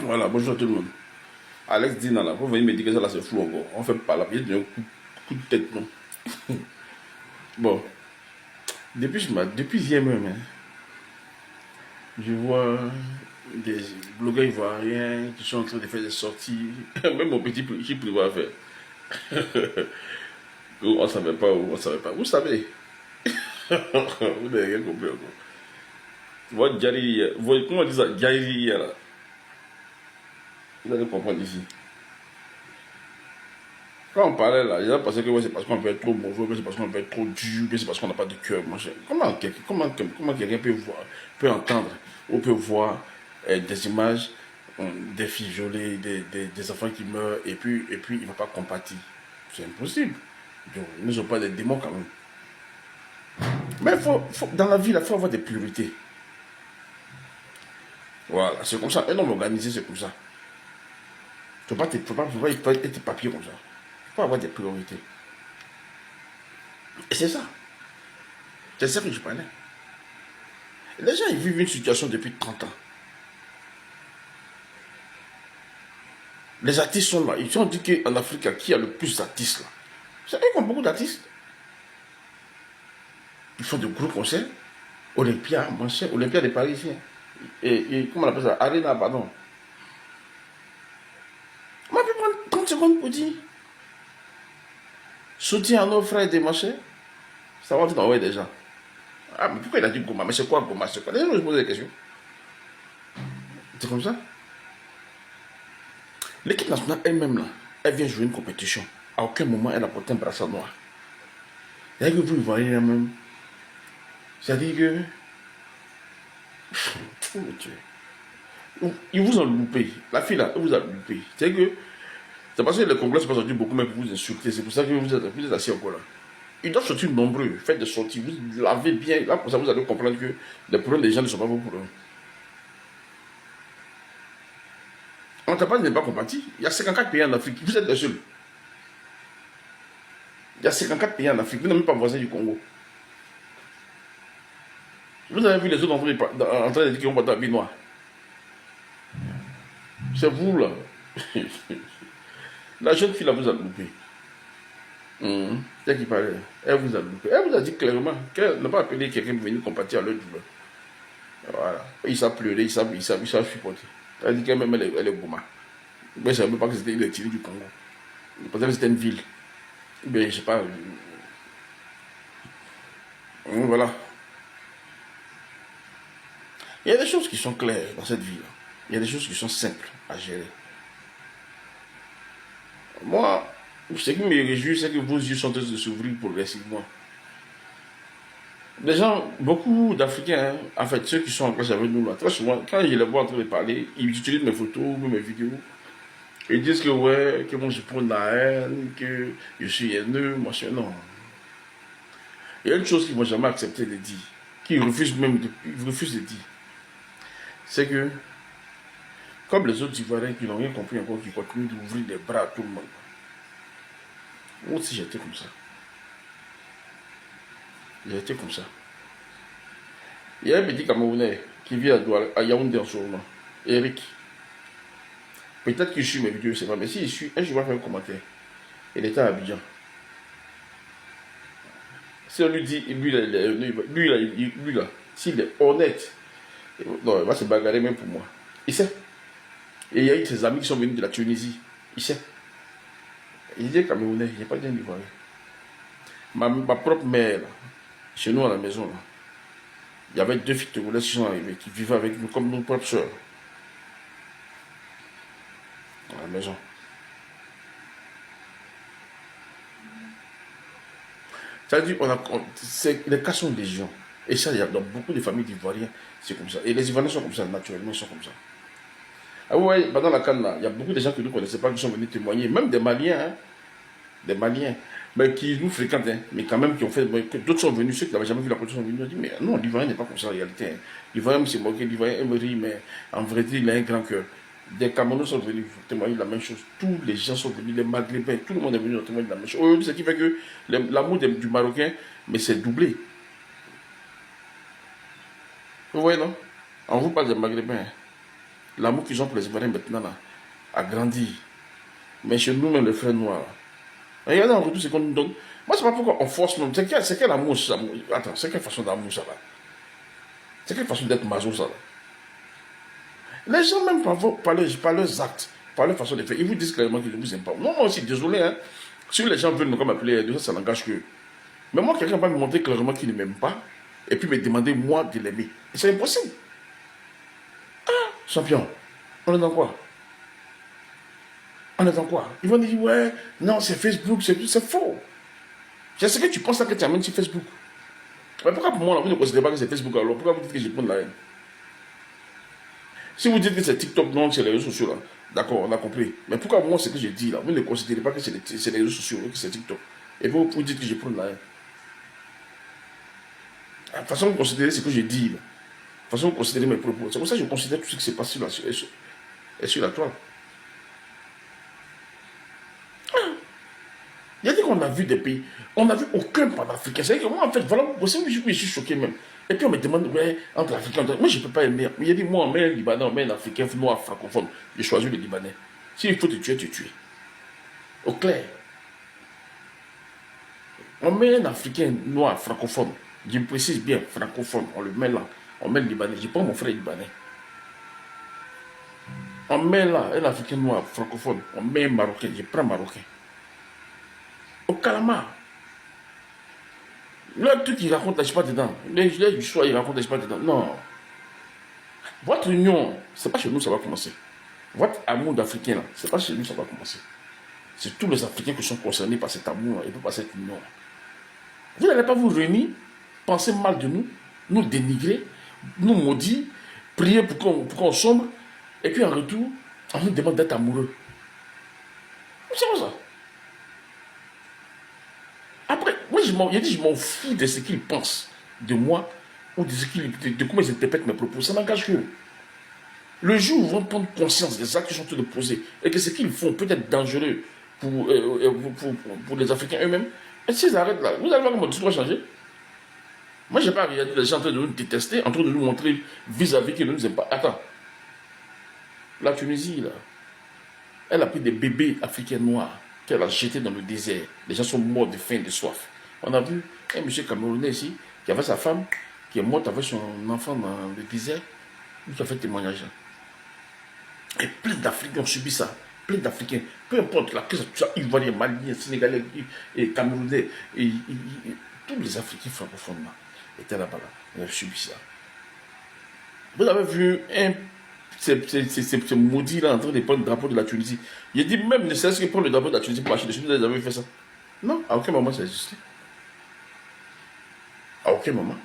Voilà, bonjour à tout le monde. Alex dit là, vous venez me dire que ça là c'est flou encore. On fait pas la pièce d'un coup de tête, non. Bon, depuis hier même, hein, je vois des blogueurs ivoiriens qui sont en train de faire des sorties. Même mon petit qui prévoit à faire. On ne savait pas, on ne savait pas. Vous savez, vous n'avez rien compris encore. Votre Djari, comment on dit ça, Djari là. Vous allez comprendre ici. Quand on parlait là, les gens pensaient que ouais, c'est parce qu'on peut être trop mauvais, que c'est parce qu'on peut être trop dur, que c'est parce qu'on n'a pas de cœur. Comment quelqu'un peut voir, peut entendre ou peut voir des images des filles violées, des enfants qui meurent et puis il ne va pas compatir. C'est impossible. Donc, ils ne sont pas des démons quand même. Mais dans la vie, il faut avoir des priorités. Voilà, c'est comme ça. Un homme organisé, c'est comme ça. Il ne faut pas être papier comme ça. Il faut avoir des priorités. Et c'est ça. C'est ça que je parlais. Les gens, ils vivent une situation depuis 30 ans. Les artistes sont là. Ils ont dit qu'en Afrique, qui a le plus d'artistes là? Vous savez qu'on a beaucoup d'artistes. Ils font de gros concerts. Olympia, mon cher, Olympia des Parisiens. Et comment on appelle ça? Arena, pardon. On peut prendre 30 secondes pour dire soutien à nos frères des marchés. Ça va tout envoyer des gens. Ah, mais pourquoi il a dit Goma? Mais c'est quoi Goma? C'est quoi? Les gens se posent des questions. C'est comme ça. L'équipe nationale elle-même, là, elle vient jouer une compétition. À aucun moment, elle a porté un brassard noir. C'est-à-dire que vous voyez même. C'est-à-dire que. Ils vous ont loupé. La fille là, elle vous a loupé. C'est-à-dire que. C'est parce que les Congolais ne sont pas sortis beaucoup, mais pour vous insulter. C'est pour ça que vous êtes assis encore là. Ils doivent sortir nombreux. Faites des sorties. Vous lavez bien. Là, pour ça, vous allez comprendre que les problèmes des gens ne sont pas bons pour eux. On n'est pas compati. Il y a 54 pays en Afrique. Vous êtes les seuls. Il y a 54 pays en Afrique. Vous n'êtes même pas voisins du Congo. Vous avez vu les autres en train de dire qu'ils vont pas d'habits noirs. C'est vous là. La jeune fille là vous a loupé. C'est qui parlait. Elle vous a loupé. Elle vous a dit clairement qu'elle n'a pas appelé quelqu'un pour venir compatir à leur douleur. Voilà. Il s'est pleuré, il s'est supporté. Elle a dit qu'elle-même elle est Goma. Mais je ne savais même pas que c'était une tirée du Congo. Peut-être que c'était une ville. Mais je ne sais pas. Voilà. Il y a des choses qui sont claires dans cette vie-là. Il y a des choses qui sont simples à gérer. Moi, ce qui me réjouit, c'est que vos yeux sont en train de s'ouvrir progressivement. Les gens, beaucoup d'Africains, hein, en fait, ceux qui sont en classe avec nous, là, très souvent, quand je les vois en train de parler, ils utilisent mes photos, mes vidéos. Ils disent que ouais, que moi je prends de la haine, que je suis haineux, machin. Non. Il y a une chose qu'ils ne vont jamais accepter de dire, qu'ils refusent même ils refusent de dire. C'est que, comme les autres Ivoiriens qui n'ont rien compris encore, qui continuent d'ouvrir les bras à tout le monde. Moi aussi j'étais comme ça. J'ai été comme ça. Il y a un petit Camerounais qui vit à Yaoundé en ce moment, Eric. Peut-être qu'il suit mes vidéos, c'est pas, mais s'il suit, je vais faire un commentaire. Il était à Abidjan. Si on lui dit, lui là, s'il est honnête, non, il va se bagarrer même pour moi. Il sait. Et il y a eu ses amis qui sont venus de la Tunisie. Il sait. Il est Camerounais, il n'est pas bien ivoirien. Ma propre mère, là, chez nous à la maison, là, il y avait 2 filles togolaises qui sont arrivées, qui vivaient avec nous comme nos propres soeurs. À la maison. C'est-à-dire, les cas sont légion. Et ça, il y a dans beaucoup de familles d'Ivoiriens, c'est comme ça. Et les Ivoiriens sont comme ça, naturellement, ils sont comme ça. Ah ouais, pendant la canne, là, il y a beaucoup de gens que nous ne connaissaient pas qui sont venus témoigner, même des Maliens, hein, des Maliens, mais qui nous fréquentent, hein, mais quand même qui ont fait. D'autres sont venus, ceux qui n'avaient jamais vu la culture sont venus, ils ont dit, mais non, l'Ivoirien n'est pas comme ça en réalité. Hein. L'Ivoirien s'est moqué, l'Ivoirien aime rire, mais en vérité, il a un grand cœur. Des Camerounais sont venus témoigner de la même chose. Tous les gens sont venus, les Maghrébins, tout le monde est venu témoigner de la même chose. Aujourd'hui, ce qui fait que l'amour du Marocain, mais c'est doublé. Vous voyez, non? On vous parle des Maghrébins. Hein. L'amour qu'ils ont pour les Ivoiriens maintenant là, a grandi. Mais chez nous, même les frères noirs, regardez en retour ce qu'on nous donne. Moi, c'est pas pourquoi on force même. C'est quel amour ça? Attends, c'est quelle façon d'amour ça va? C'est quelle façon d'être maso ça va? Les gens, même par leurs actes, par leur façon de faire, ils vous disent clairement qu'ils ne vous aiment pas. Non, moi aussi, désolé, hein. Si les gens veulent me appeler, déjà, ça n'engage que. Mais moi, quelqu'un va me montrer clairement qu'il ne m'aime pas, et puis me demander, moi, de l'aimer. C'est impossible. Ah, champion, on est dans quoi? On est dans quoi? Ils vont dire, ouais, non, c'est Facebook, c'est faux. Je sais que tu penses que tu amènes sur Facebook. Mais pourquoi pour moi, là, vous ne considérez pas que c'est Facebook alors? Pourquoi vous dites que je prends de la haine? Si vous dites que c'est TikTok, non, c'est les réseaux sociaux là. D'accord, on a compris. Mais pourquoi moi, ce que je dis là, vous ne considérez pas que c'est les réseaux sociaux, que c'est TikTok? Et vous dites que je prends de la haine. La façon de considérer ce que je dis là, la façon de considérer mes propos, c'est pour ça que je considère tout ce qui s'est passé là sur la toile. Il y a dit qu'on a vu des pays, on n'a vu aucun panafricain. C'est que moi, en fait, voilà, vous savez, je suis choqué même. Et puis on me demande, ouais, entre l'Africain, moi je ne peux pas aimer. Il y a dit, moi, on met un Libanais, on met un Africain, noir, francophone. J'ai choisi le Libanais. S'il faut te tuer, te tuer. Au clair. On met un Africain noir, francophone. Je me précise bien, francophone. On le met là. On met le Libanais. Je prends mon frère Libanais. On met là un Africain noir, francophone. On met un Marocain. Je prends Marocain. Au Calamar. Le truc qu'il raconte, là, je ne suis pas dedans. Les histoires, il raconte, je ne suis pas dedans. Non. Votre union, ce n'est pas chez nous, ça va commencer. Votre amour d'Africain, là, ce n'est pas chez nous, ça va commencer. C'est tous les Africains qui sont concernés par cet amour et par cette union. Vous n'allez pas vous réunir, penser mal de nous, nous dénigrer, nous maudire, prier pour qu'on sombre, et puis en retour, on nous demande d'être amoureux. C'est quoi ça? Après, moi, je m'en fous de ce qu'ils pensent de moi ou de comment ils interprètent mes propos. Ça n'engage que le jour où ils vont prendre conscience des actes qu'ils sont en train de poser et que ce qu'ils font peut être dangereux pour les Africains eux-mêmes, et s'ils arrêtent là, vous allez voir comment tout va changer. Moi, je n'ai pas regardé les gens en train de nous détester, en train de nous montrer vis-à-vis qu'ils ne nous aiment pas. Attends, la Tunisie, là, elle a pris des bébés africains noirs qu'elle a jetés dans le désert. Les gens sont morts de faim et de soif. On a vu un monsieur camerounais ici, qui avait sa femme, qui est morte avec son enfant dans le désert, lui qui a fait témoignage. Et plein d'Africains ont subi ça. Plein d'Africains. Peu importe la crise, Ivoiriens, Maliens, Sénégalais, et Camerounais, et tous les Africains francophones là, étaient là-bas. Ils ont subi ça. Vous avez vu ces maudits là en train de prendre le drapeau de la Tunisie. Il a dit même ne serait-ce que prendre le drapeau de la Tunisie pour marcher dessus, vous avez fait ça. Non, à aucun moment ça existé. À aucun moment.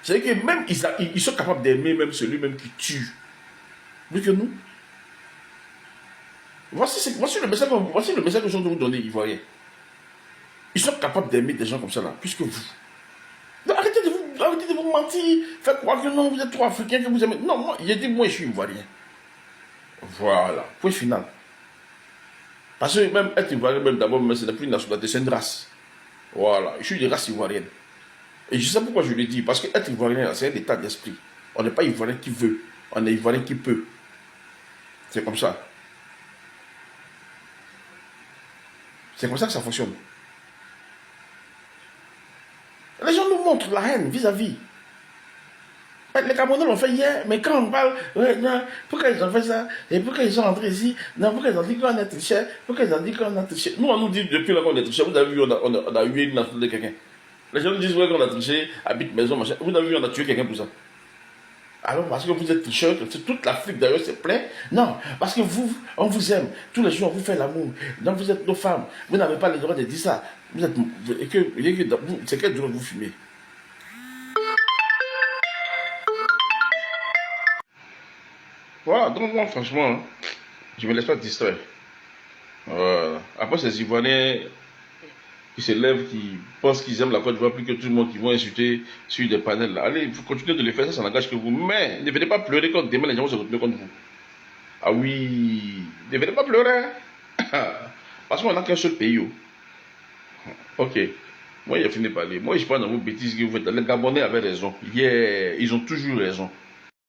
C'est que même ils sont capables d'aimer même celui même qui tue. Plus que nous. Voici le message que je vais vous donner, Ivoiriens. Ils sont capables d'aimer des gens comme ça là, plus que vous. Donc, arrêtez de vous mentir, faites croire que non, vous êtes trop africain, que vous aimez. Non, moi, il a dit, moi, je suis Ivoirien. Voilà, point final. Parce que même être Ivoirien, même d'abord, ce n'est plus une nationalité, c'est une race. Voilà, je suis de race ivoirienne. Et je sais pourquoi je le dis, parce que être Ivoirien, c'est un état d'esprit. On n'est pas Ivoirien qui veut, on est Ivoirien qui peut. C'est comme ça. C'est comme ça que ça fonctionne. Les gens nous montrent la haine vis-à-vis. Les Camerounais l'ont fait hier, mais quand on parle, ouais, non, pourquoi ils ont fait ça? Et pourquoi ils sont entrés ici? Non, pourquoi ils ont dit qu'on est triché? Pourquoi ils ont dit qu'on a triché? Nous, on nous dit depuis là qu'on est triché. Vous avez vu, on a eu une affaire de quelqu'un. Les gens nous disent ouais, qu'on a triché, habite maison, machin. Vous avez vu, on a tué quelqu'un pour ça. Alors, parce que vous êtes tricheur, toute l'Afrique d'ailleurs c'est plein. Non, parce que vous, on vous aime. Tous les jours, on vous fait l'amour. Donc, vous êtes nos femmes. Vous n'avez pas le droit de dire ça. Vous êtes. C'est quel droit vous fumez? Voilà, donc moi, franchement, je ne me laisse pas distraire. Voilà. Après, ces Ivoiriens qui se lèvent, qui pensent qu'ils aiment la Côte d'Ivoire plus que tout le monde, qui vont insulter sur des panels là. Allez, vous continuez de le faire, ça n'engage que vous. Mais ne venez pas pleurer quand demain les gens vont se retourner contre vous. Ah oui, ne venez pas pleurer. Parce qu'on n'a qu'un seul pays. Oh. Ok. Moi, il a fini de parler. Moi, je ne suis pas dans vos bêtises que vous faites. Les Gabonais avaient raison. Yeah, ils ont toujours raison.